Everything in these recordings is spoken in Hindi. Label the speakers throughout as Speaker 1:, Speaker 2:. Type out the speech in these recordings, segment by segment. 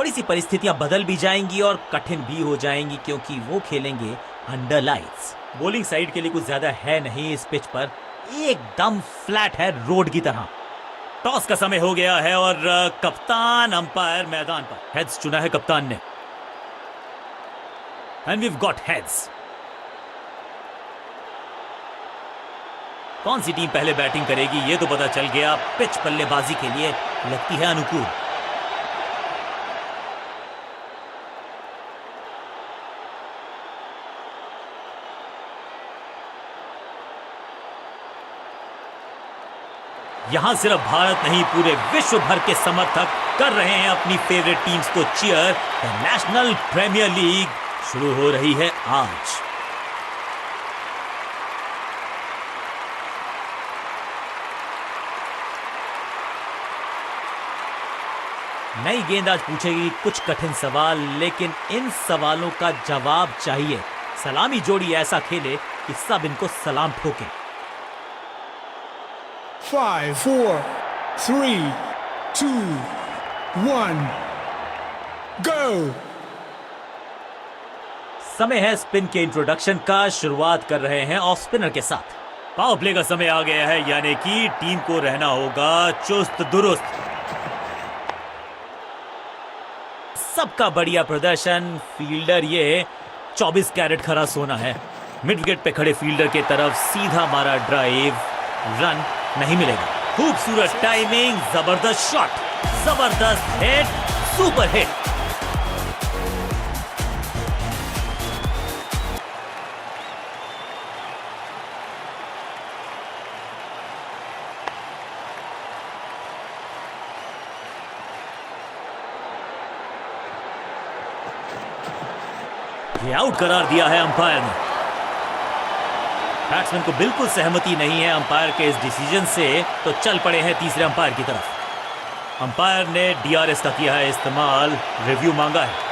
Speaker 1: थोड़ी सी परिस्थितियां बदल भी जाएंगी और कठिन भी हो जाएंगी क्योंकि वो खेलेंगे अंडर लाइट्स। बॉलिंग साइड के लिए कुछ ज्यादा है नहीं इस पिच पर, एकदम फ्लैट है रोड की तरह। टॉस का समय हो गया है और कप्तान अंपायर मैदान पर। हेड्स चुना है कप्तान ने एंड वी गॉट हेड्स। कौन सी टीम पहले बैटिंग करेगी ये तो पता चल गया। पिच बल्लेबाजी के लिए लगती है अनुकूल। यहां सिर्फ भारत नहीं पूरे विश्व भर के समर्थक कर रहे हैं अपनी फेवरेट टीम्स को cheer. The national premier league शुरू हो रही है आज। नई गेंद आज पूछेगी कुछ कठिन सवाल, लेकिन इन सवालों का जवाब चाहिए। सलामी जोड़ी ऐसा खेले कि सब इनको सलाम ठोके।
Speaker 2: 5, 4, 3, 2, 1, go!
Speaker 1: समय है स्पिन के इंट्रोडक्शन का। शुरुआत कर रहे हैं ऑफ स्पिनर के साथ। पावर प्ले का समय आ गया है, यानी कि टीम को रहना होगा चुस्त दुरुस्त। सबका बढ़िया प्रदर्शन। फील्डर ये 24 कैरेट खरा सोना है। मिड विकेट पे खड़े फील्डर के तरफ सीधा मारा ड्राइव, रन नहीं मिलेगा। खूबसूरत टाइमिंग, जबरदस्त शॉट, जबरदस्त हिट, सुपर हिट। ये आउट करार दिया है अंपायर ने। बैट्समैन को बिल्कुल सहमति नहीं है अंपायर के इस डिसीजन से, तो चल पड़े हैं तीसरे अंपायर की तरफ। अंपायर ने डीआरएस का किया है इस्तेमाल, रिव्यू मांगा है।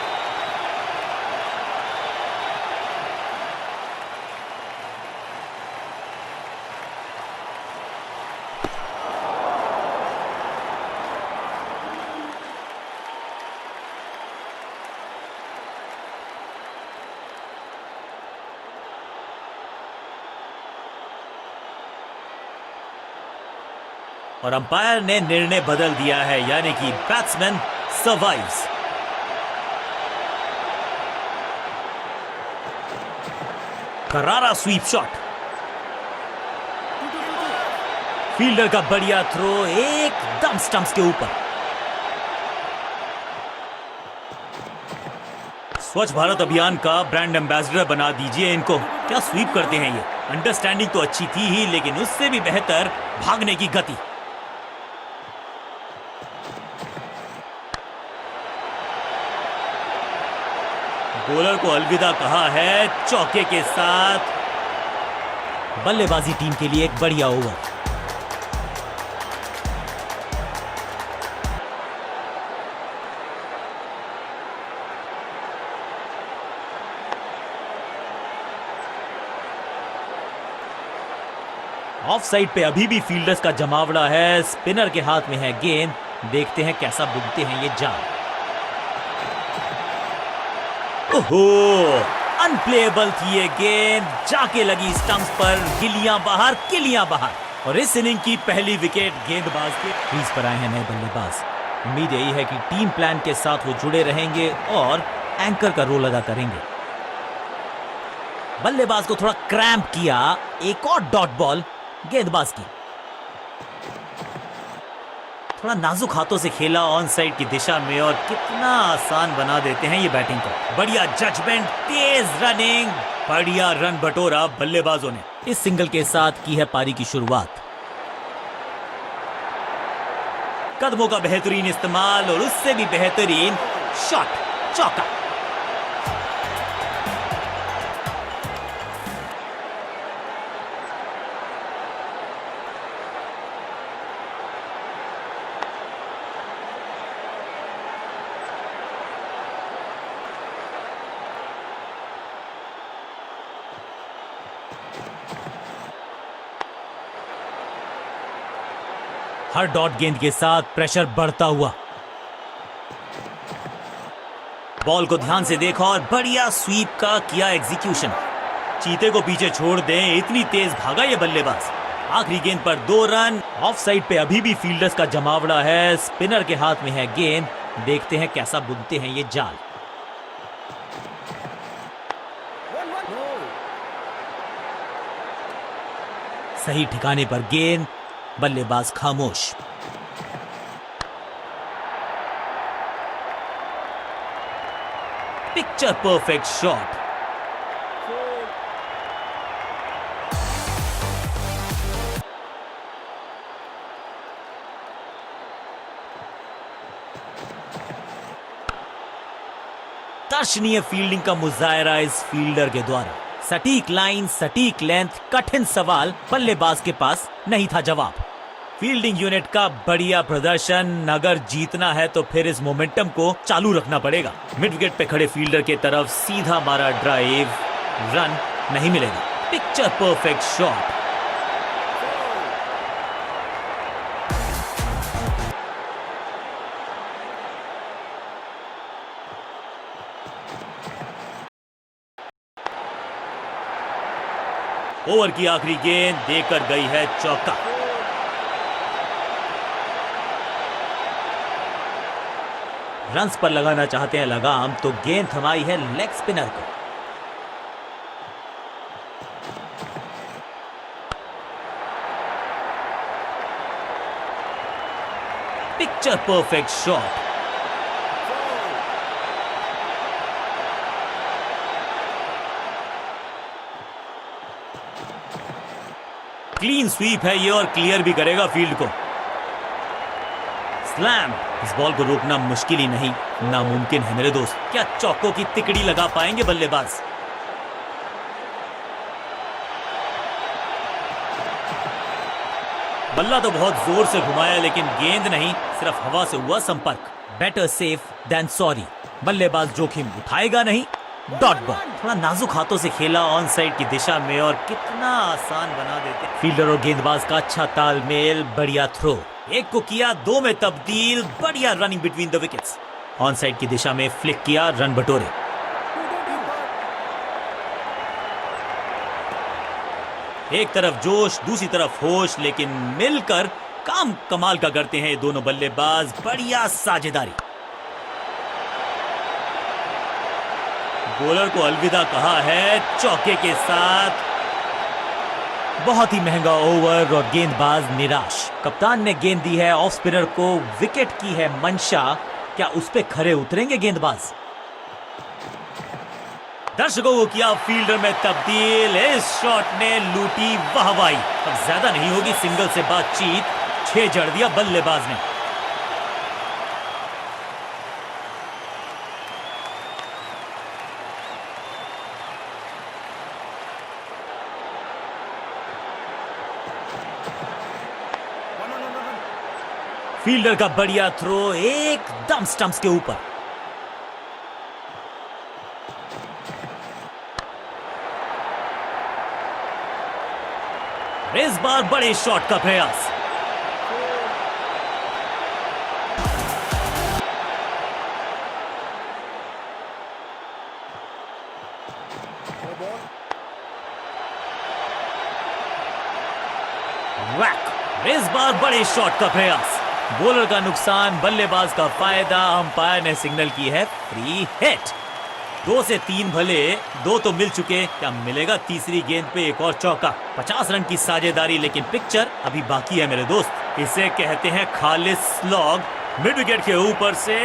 Speaker 1: और अंपायर ने निर्णय बदल दिया है, यानी कि बैट्समैन सर्वाइव्स। करारा स्वीप शॉट, फील्डर का बढ़िया थ्रो एकदम स्टंप्स के ऊपर। स्वच्छ भारत अभियान का ब्रांड एम्बेसडर बना दीजिए इनको। क्या स्वीप करते हैं ये। अंडरस्टैंडिंग तो अच्छी थी ही, लेकिन उससे भी बेहतर भागने की गति। बॉलर को अलविदा कहा है चौके के साथ। बल्लेबाजी टीम के लिए एक बढ़िया ओवर। ऑफ साइड पे अभी भी फील्डर्स का जमावड़ा है। स्पिनर के हाथ में है गेंद, देखते हैं कैसा बुनते हैं ये जाल। ओहो, अनप्लेएबल थी ये गेंद, जाके लगी स्टंप्स पर। गिलियां बाहर, किलियां बाहर। और इस इनिंग की पहली विकेट गेंदबाज के क्रीज पर आए हैं नए बल्लेबाज। उम्मीद यही है कि टीम प्लान के साथ वो जुड़े रहेंगे और एंकर का रोल अदा करेंगे। बल्लेबाज को थोड़ा क्रैम्प किया, एक और डॉट बॉल गेंदबाज की। थोड़ा नाजुक हाथों से खेला ऑन साइड की दिशा में, और कितना आसान बना देते हैं ये बैटिंग को। बढ़िया जजमेंट, तेज रनिंग, बढ़िया रन बटोरा बल्लेबाजों ने। इस सिंगल के साथ की है पारी की शुरुआत। कदमों का बेहतरीन इस्तेमाल और उससे भी बेहतरीन शॉट, चौका। हर डॉट गेंद के साथ प्रेशर बढ़ता हुआ। बॉल को ध्यान से देखा और बढ़िया स्वीप का किया एग्जीक्यूशन। चीते को पीछे छोड़ दें, इतनी तेज भागा ये बल्लेबाज। आखिरी गेंद पर 2 रन। ऑफ साइड पे अभी भी फील्डर्स का जमावड़ा है। स्पिनर के हाथ में है गेंद, देखते हैं कैसा बुनते हैं ये जाल। सही ठिकाने पर गेंद, बल्लेबाज खामोश। Picture perfect shot. दर्शनीय फील्डिंग का मुजाहरा इस फील्डर के द्वारा। सटीक लाइन, सटीक लेंथ, कठिन सवाल, बल्लेबाज के पास नहीं था जवाब। फील्डिंग यूनिट का बढ़िया प्रदर्शन। अगर जीतना है तो फिर इस मोमेंटम को चालू रखना पड़ेगा। मिड विकेट पे खड़े फील्डर के तरफ सीधा मारा ड्राइव, रन नहीं मिलेगा। Picture perfect shot. ओवर की आखिरी गेंद देकर गई है चौका। रन्स पर लगाना चाहते हैं लगाम, तो गेंद थमाई है लेग स्पिनर को। Picture perfect shot. Clean sweep है ये और क्लियर भी करेगा फील्ड को। स्लैम। इस बॉल को रोकना मुश्किल ही नहीं, नामुमकिन है मेरे दोस्त। क्या चौकों की तिकड़ी लगा पाएंगे बल्लेबाज? बल्ला तो बहुत जोर से घुमाया लेकिन गेंद नहीं, सिर्फ हवा से हुआ संपर्क। Better safe than sorry. बल्लेबाज जोखिम उठाएगा नहीं। डॉट बॉल थोड़ा नाजुक हाथों से खेला ऑन साइड की दिशा में और कितना आसान बना देते। फील्डर और गेंदबाज का अच्छा तालमेल, बढ़िया थ्रो। एक को किया 2 में तब्दील, बढ़िया running between the wickets. On side की दिशा में फ्लिक किया, रन बटोरे। एक तरफ जोश, दूसरी तरफ होश, लेकिन मिलकर काम कमाल का करते हैं ये दोनों बल्लेबाज। बढ़िया साझेदारी। बॉलर को अलविदा कहा है चौके के साथ। बहुत ही महंगा ओवर और गेंदबाज निराश। कप्तान ने गेंद दी है ऑफ स्पिनर को, विकेट की है मंशा। क्या उस पे खरे उतरेंगे गेंदबाज? दर्शकों को किया फील्डर में तब्दील। इस शॉट ने लूटी वाहवाही। अब ज्यादा नहीं होगी सिंगल से बातचीत। 6 जड़ दिया बल्लेबाज ने। फील्डर का बढ़िया थ्रो एकदम स्टंप्स के ऊपर। इस बार बड़े शॉट का प्रयास। वैक। इस बार बड़े शॉट का प्रयास। बॉलर का नुकसान, बल्लेबाज का फायदा। अंपायर ने सिग्नल की है फ्री हिट। 2 से 3 भले, 2 तो मिल चुके। क्या मिलेगा तीसरी गेंद पे एक और चौका? 50 रन की साझेदारी, लेकिन पिक्चर अभी बाकी है मेरे दोस्त। इसे कहते हैं खालिस स्लॉग। मिड विकेट के ऊपर से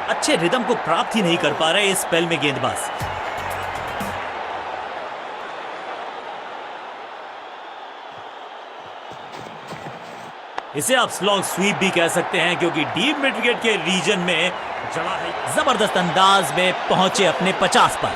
Speaker 1: अच्छे रिदम को प्राप्त ही नहीं कर पा रहे इस स्पेल में गेंदबाज। इसे आप स्लॉग स्वीप भी कह सकते हैं, क्योंकि डीप मिड विकेट के रीजन में जबरदस्त अंदाज में पहुंचे अपने 50 पर।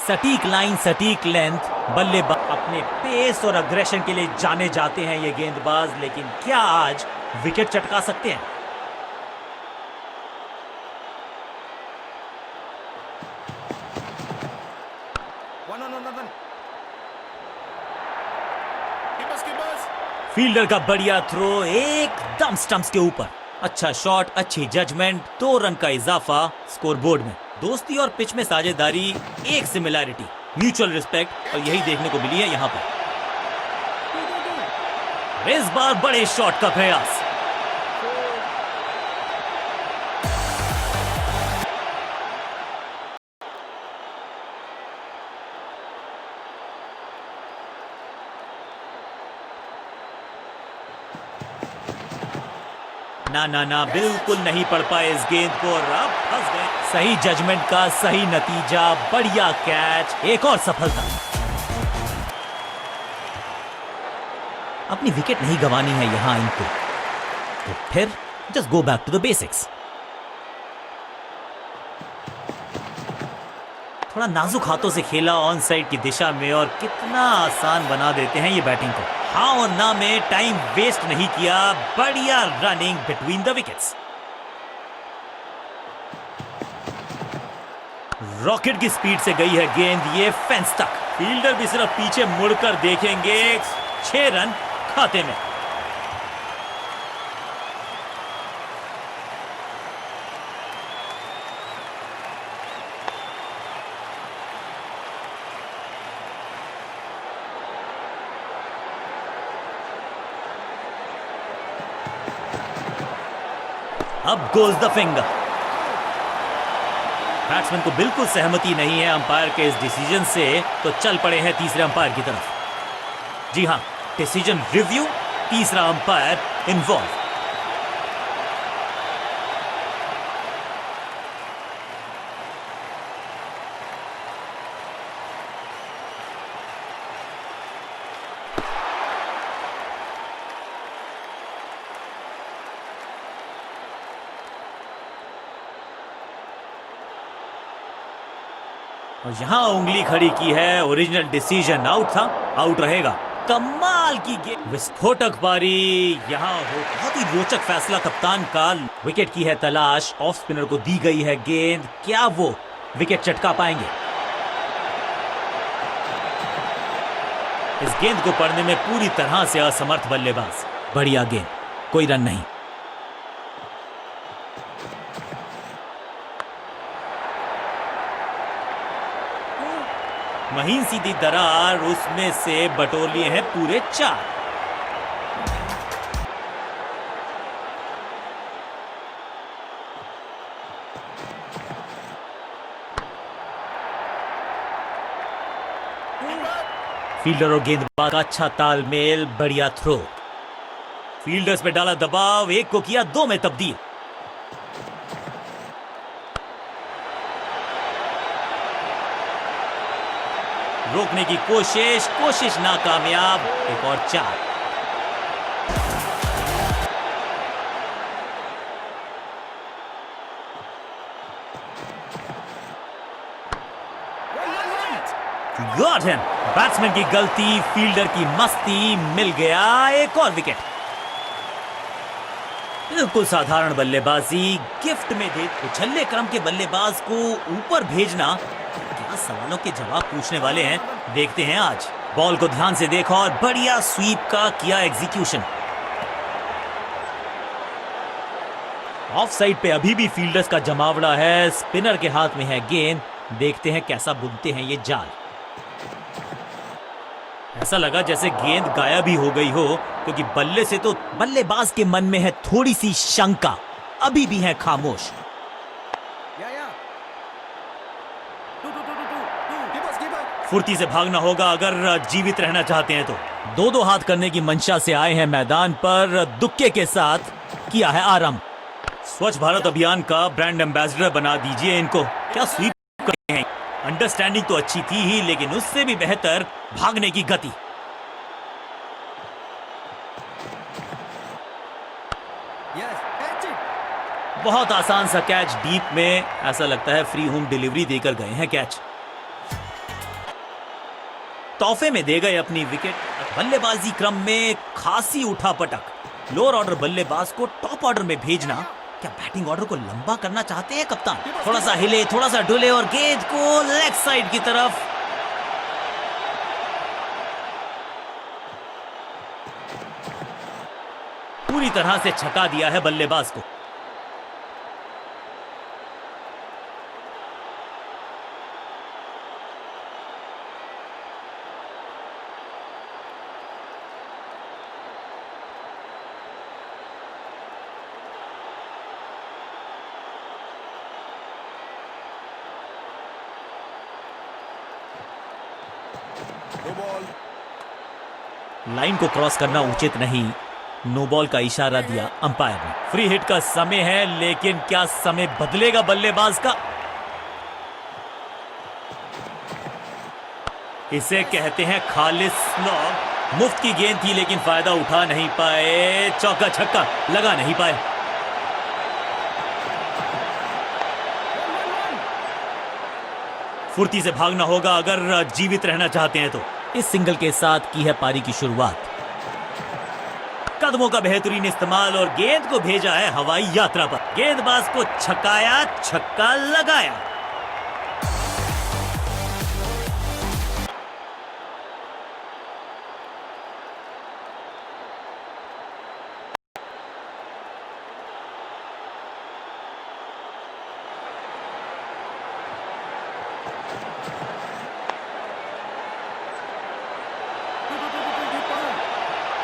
Speaker 1: सटीक लाइन, सटीक लेंथ। बल्लेबाज अपने पेस और अग्रेशन के लिए जाने जाते हैं ये गेंदबाज, लेकिन क्या आज विकेट चटका सकते हैं? फील्डर का बढ़िया थ्रो एकदम स्टंप्स के ऊपर। अच्छा शॉट, अच्छी जजमेंट, 2 रन का इजाफा स्कोरबोर्ड में। दोस्ती और पिच में साझेदारी, एक सिमिलैरिटी, म्यूचुअल रिस्पेक्ट, और यही देखने को मिली है यहां पर। इस बार बड़े शॉट का प्रयास। ना ना ना, बिल्कुल नहीं पढ़ पाए इस गेंद को और अब फंस गए। सही जजमेंट का सही नतीजा, बढ़िया कैच, एक और सफलता। अपनी विकेट नहीं गंवानी है यहां इनको, तो फिर just go back to the basics. थोड़ा नाजुक हाथों से खेला ऑन साइड की दिशा में और कितना आसान बना देते हैं ये बैटिंग को। हाँ और ना में टाइम वेस्ट नहीं किया, बढ़िया running between the wickets. Rocket की स्पीड से गई है गेंद ये फेंस तक। फील्डर भी सिर्फ पीछे मुड़कर देखेंगे, 6 रन खाते में। अब गोज द फिंगर। बैट्समैन को बिल्कुल सहमति नहीं है अंपायर के इस डिसीजन से, तो चल पड़े हैं तीसरे अंपायर की तरफ। जी हां, डिसीजन रिव्यू, तीसरा अंपायर इन्वॉल्व। और यहां उंगली खड़ी की है, ओरिजिनल डिसीजन आउट था, आउट रहेगा। कमाल की गेंद, विस्फोटक पारी। यहां हो बहुत ही रोचक फैसला कप्तान का। विकेट की है तलाश, ऑफ स्पिनर को दी गई है गेंद, क्या वो विकेट चटका पाएंगे? इस गेंद को पढ़ने में पूरी तरह से असमर्थ बल्लेबाज। बढ़िया गेंद, कोई रन नहीं। महीन सीधी दरार, उसमें से बटोर लिए हैं पूरे 4। फील्डर और गेंदबाज का अच्छा तालमेल, बढ़िया थ्रो। फील्डर्स पे डाला दबाव, एक को किया 2 में तब्दील। रोकने की कोशिश नाकामयाब, एक और 4। Got him. बैट्समैन की गलती, फील्डर की मस्ती, मिल गया एक और विकेट। बिल्कुल साधारण बल्लेबाजी, गिफ्ट में दे। उछल्ले क्रम के बल्लेबाज को ऊपर भेजना, क्या सवालों के जवाब पूछने वाले हैं, देखते हैं आज। बॉल को ध्यान से देखा और बढ़िया स्वीप का किया एग्जीक्यूशन। ऑफ साइड पे अभी भी फील्डर्स का जमावड़ा है, स्पिनर के हाथ में है गेंद, देखते हैं कैसा बुनते हैं ये जाल। ऐसा लगा जैसे गेंद गायब ही हो गई हो, क्योंकि बल्ले से तो बल्लेबाज के मन में है थोड़ी सी शंका, अभी भी है खामोश। फुर्ती से भागना होगा अगर जीवित रहना चाहते हैं तो। 2-2 हाथ करने की मंशा से आए हैं मैदान पर, दुक्के के साथ किया है आरंभ। स्वच्छ भारत अभियान का ब्रांड एम्बेसडर बना दीजिए इनको। क्या स्वीप करते हैं, अंडरस्टैंडिंग तो अच्छी थी ही, लेकिन उससे भी बेहतर भागने की गति। बहुत आसान सा कैच डीप में, ऐसा लगता है फ्री होम डिलीवरी देकर गए हैं कैच। तोहफे में दे गए अपनी विकेट। बल्लेबाजी क्रम में खासी उठापटक। लोअर ऑर्डर बल्लेबाज को टॉप ऑर्डर में भेजना, क्या बैटिंग ऑर्डर को लंबा करना चाहते हैं कप्तान? थोड़ा सा हिले, थोड़ा सा डुले और गेंद को लेग साइड की तरफ। पूरी तरह से छका दिया है बल्लेबाज को। लाइन को क्रॉस करना उचित नहीं, नो बॉल का इशारा दिया अंपायर ने। फ्री हिट का समय है, लेकिन क्या समय बदलेगा बल्लेबाज का? इसे कहते हैं खालिस स्लॉग। मुफ्त की गेंद थी लेकिन फायदा उठा नहीं पाए, चौका छक्का लगा नहीं पाए। फुर्ती से भागना होगा अगर जीवित रहना चाहते हैं तो। इस सिंगल के साथ की है पारी की शुरुआत। कदमों का बेहतरीन इस्तेमाल और गेंद को भेजा है हवाई यात्रा पर। गेंदबाज को छकाया, छक्का लगाया।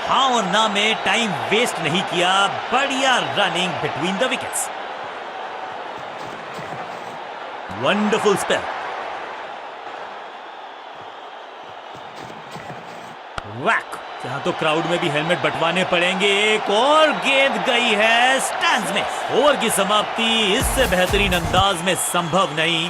Speaker 1: हाँ और ना में टाइम वेस्ट नहीं किया, बढ़िया running between the wickets. Wonderful spell. वैक। यहाँ तो क्राउड में भी हेलमेट बंटवाने पड़ेंगे। एक और गेंद गई है स्टैंड्स में। ओवर की समाप्ति इससे बेहतरीन अंदाज में संभव नहीं।